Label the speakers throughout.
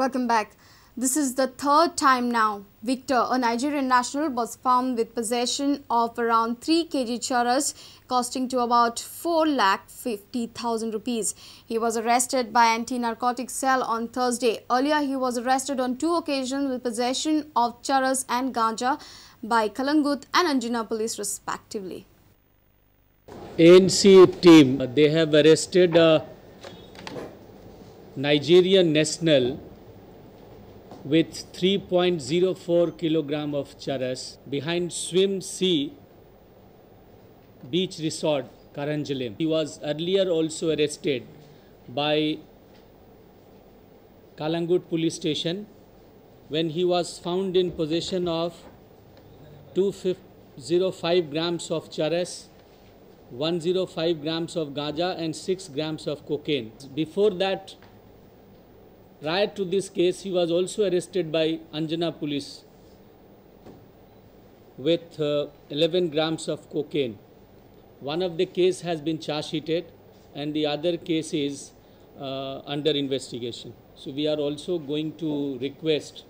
Speaker 1: Welcome back. This is the third time now Victor, a Nigerian national, was found with possession of around 3 kg charas costing to about 4,50,000 rupees. He was arrested by anti-narcotics cell on Thursday. Earlier, he was arrested on 2 occasions with possession of charas and ganja by Kalangut and Anjuna police respectively.
Speaker 2: ANC team, they have arrested a Nigerian national with 3.04 kilogram of charas behind Swim Sea Beach Resort, Karanjalim. He was earlier also arrested by Kalangut police station when he was found in possession of 205 grams of charas, 105 grams of ganja and 6 grams of cocaine. Before that, prior to this case, he was also arrested by Anjuna police with 11 grams of cocaine. One of the case has been charge sheeted and the other case is under investigation. So we are also going to request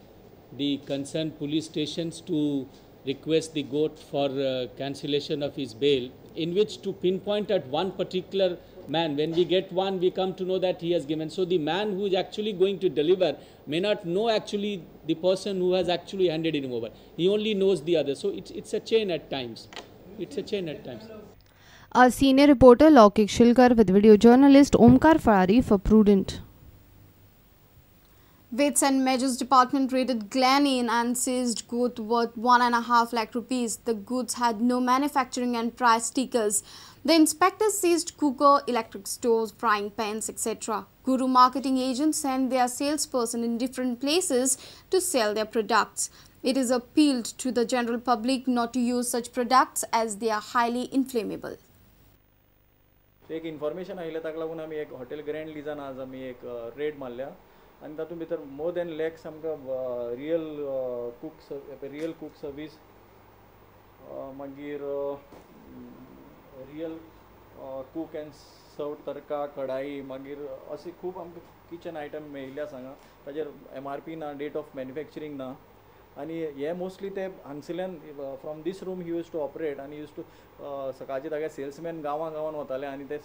Speaker 2: the concerned police stations to request the court for cancellation of his bail, in which to pinpoint at one particular man. When we get one, we come to know that he has given. So the man who is actually going to deliver may not know actually the person who has actually handed him over. He only knows the other. So it's a chain at times. It's a chain at times.
Speaker 3: Our senior reporter Laukik Shilkar with video journalist Omkar Farari for Prudent.
Speaker 1: Weights and Measures Department raided Glen Inn and seized goods worth 1.5 lakh rupees. The goods had no manufacturing and price stickers. The inspectors seized cooker, electric stoves, frying pans, etc. Guru marketing agents send their salesperson in different places to sell their products. It is appealed to the general public not to use such products as they are highly inflammable.
Speaker 4: एक information आयले ताका लागून आमी एक hotel grand लिजान आज आमी एक red मारल्या आनी तातूंत भितर मोर देन लॅक्स आमकां रियल कूक सर्वीस मागीर रियल कूक एंड सर्व तडका कढाई मागीर अशी खूब आमकां किचन आयटम मेळिल्ले आसा हांगा ताजेर MRP ना डेट ऑफ मॅन्युफॅक्चरींग ना आनी हे मोस्टली ते हांगसरल्यान from this room he use to operate आनी यूज टू सकाळचे तागे सेल्समॅन गांवां गांवांत वताले आनी ते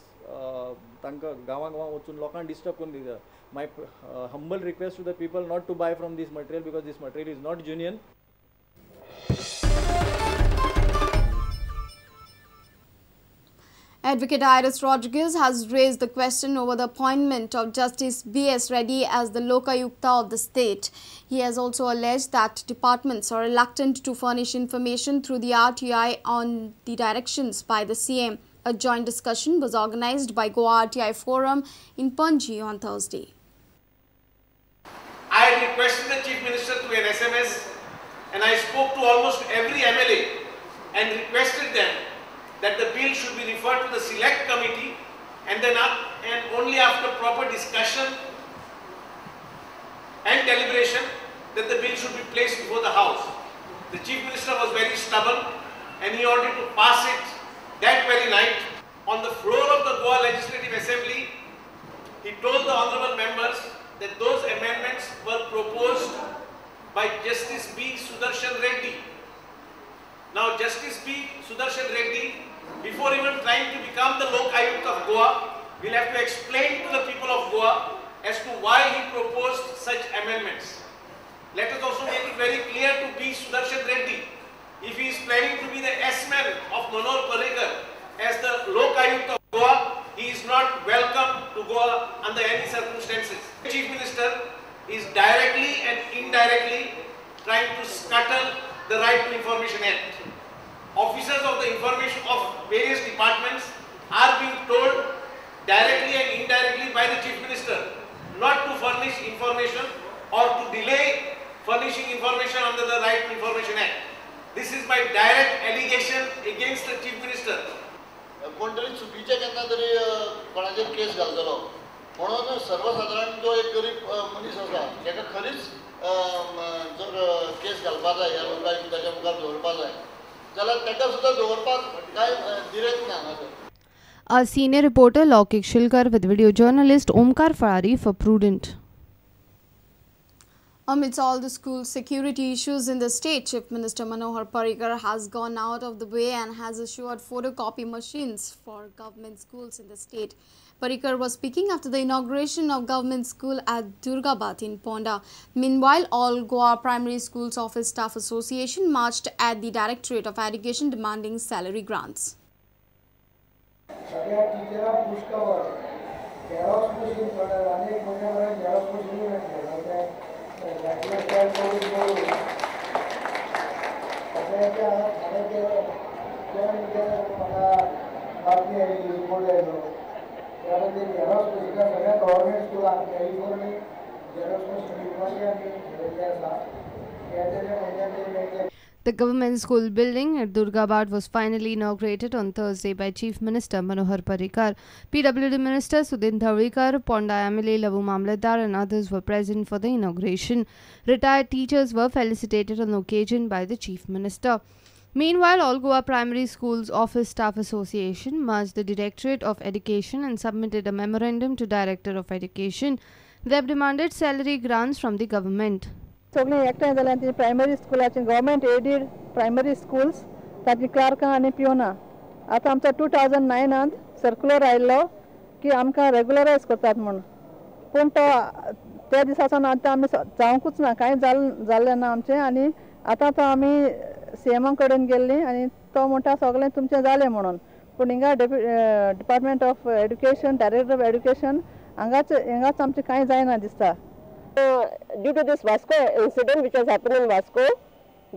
Speaker 4: तांकां गांवां गांवां वचून लोकांक डिस्टर्ब करून दिता. My humble request to the people not to buy from these material because these material is not genuine.
Speaker 1: Advocate Iris Rodriguez has raised the question over the appointment of Justice B.S. Reddy as the Lokayukta of the state. He has also alleged that departments are reluctant to furnish information through the RTI on the directions by the CM. A joint discussion was organized by Goa RTI Forum in Panji on Thursday.
Speaker 5: I requested the Chief Minister through an SMS and I spoke to almost every MLA and requested them that the bill should be referred to the select committee and then and only after proper discussion and deliberation that the bill should be placed before the House. The Chief Minister was very stubborn and he wanted to pass it that very night. On the floor of the Goa Legislative Assembly, he told the honourable members that those amendments were proposed by Justice B. Sudarshan Reddy. Now Justice B. Sudarshan Reddy, before even trying to become the Lokayukta of Goa, will have to explain to the people of Goa as to why he proposed such amendments. Let us also make it very clear to B. Sudarshan Reddy, if he is planning to be the S-man of Manor Parrikar as the Lokayukta of Goa, he is not welcome to Goa under any circumstances. The Chief Minister is directly and indirectly trying to scuttle the Right to Information Act. Officers of the information of various departments are being told directly and indirectly by the Chief Minister not to furnish information or to delay furnishing information under the Right to Information Act. This is my direct allegation against the Chief Minister.
Speaker 6: कोणतरी चुकीचे केन्ना तरी कोणाचेर case घालतलो म्हणून सर्वसाधारण जो एक गरीब मनीस आसा ताका खरीच जर केस घालपा जाय ह्या लोकांच्या मुखार दवरपा जाय जाल्यार ताका सुद्दां दवरपाक कांय दिरेक ना.
Speaker 3: Our senior reporter Laukik Shilkar with video journalist Omkar Farari for Prudent.
Speaker 1: Amidst all the school security issues in the state, Chief Minister Manohar Parrikar has gone out of the way and has assured photocopy machines for government schools in the state. Parrikar was speaking after the inauguration of government school at Durgabad in Ponda. Meanwhile, all Goa Primary Schools Office Staff Association marched at the Directorate of Education demanding salary grants.
Speaker 3: The government school building at Durgabad was finally inaugurated on Thursday by Chief Minister Manohar Parrikar. PWD Minister Sudin Dhawadkar, Ponda MLA Lavu Mamlatdar and others were present for the inauguration. Retired teachers were felicitated on the occasion by the Chief Minister. Meanwhile, All Goa Primary Schools Office Staff Association merged the Directorate of Education and submitted a memorandum to Director of Education. They have demanded salary grants from the government.
Speaker 7: सगळी एकठांय जाल्यार ती primary स्कुलाची government aided primary schools ताची क्लार्कां आनी piano आतां आमचो 2009 सर्क्युलर आयिल्लो की आमकां रेग्युलरायज करतात म्हूण पूण तो त्या दिसासान आतां आमी जावंकूच ना कांय जाल्लें ना आमचें आनी आतां तो आमी सीएमा कडेन गेल्लीं आनी तो म्हणटा सगळें तुमचें जालें म्हणून पूण हिंगा department of education director of education हिंगाच आमचें कांय जायना दिसता. Due to this Vasco incident which has happened in Vasco,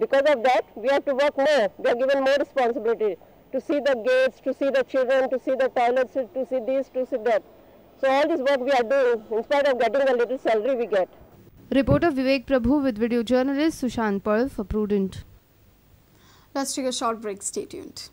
Speaker 7: because of that we have to work more. We are given more responsibility to see the gates, to see the children, to see the toilets, to see this, to see that. So all this work we are doing in spite of getting a little salary we get.
Speaker 3: Reporter Vivek Prabhu with video journalist Sushant Pearl for Prudent.
Speaker 1: Let's take a short break. Stay tuned.